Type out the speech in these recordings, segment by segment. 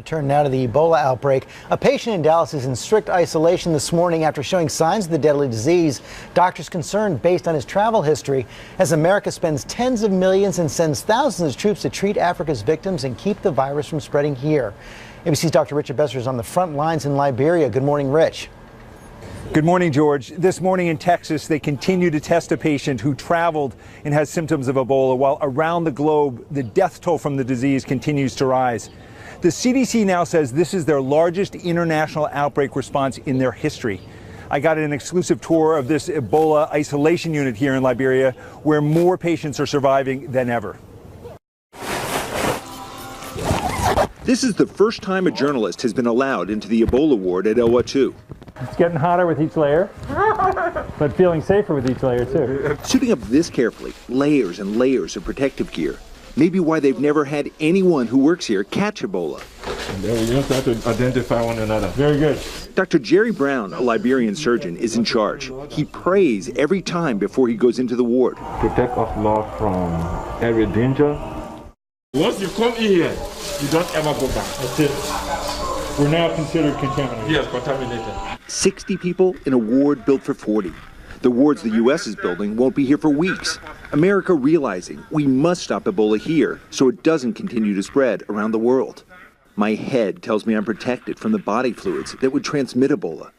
Turn now to the Ebola outbreak. A patient in Dallas is in strict isolation this morning after showing signs of the deadly disease. Doctors concerned based on his travel history as America spends tens of millions and sends thousands of troops to treat Africa's victims and keep the virus from spreading here. ABC's Dr. Richard Besser is on the front lines in Liberia. Good morning, Rich. Good morning, George. This morning in Texas, they continue to test a patient who traveled and has symptoms of Ebola, while around the globe, the death toll from the disease continues to rise. The CDC now says this is their largest international outbreak response in their history. I got an exclusive tour of this Ebola isolation unit here in Liberia, where more patients are surviving than ever. This is the first time a journalist has been allowed into the Ebola ward at El-Watu. It's getting hotter with each layer, but feeling safer with each layer too. Suiting up this carefully, layers and layers of protective gear. Maybe why they've never had anyone who works here catch Ebola. We just have to identify one another. Very good. Dr. Jerry Brown, a Liberian surgeon, is in charge. He prays every time before he goes into the ward. Protect us, Lord, from every danger. Once you come in here, you don't ever go back. That's it. We're now considered contaminated. Yes, contaminated. 60 people in a ward built for 40. The wards the U.S. is building won't be here for weeks. America realizing we must stop Ebola here so it doesn't continue to spread around the world. My head tells me I'm protected from the body fluids that would transmit Ebola,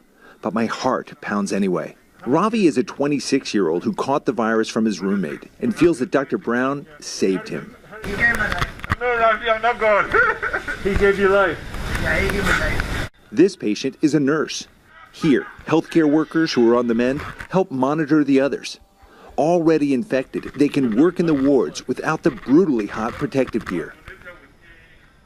but my heart pounds anyway. Ravi is a 26-year-old who caught the virus from his roommate and feels that Dr. Brown saved him. No, Ravi, I'm not good. He gave you life. Yeah, he gave me life. This patient is a nurse. Here, healthcare workers who are on the mend help monitor the others. Already infected, they can work in the wards without the brutally hot protective gear.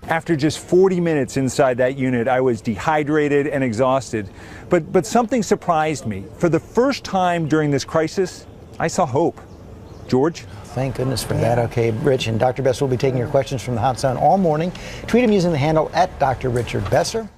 After just 40 minutes inside that unit, I was dehydrated and exhausted. But something surprised me. For the first time during this crisis, I saw hope. George? Thank goodness for that. Okay, Rich, and Dr. Besser will be taking your questions from the hot zone all morning. Tweet him using the handle @Dr. Richard Besser.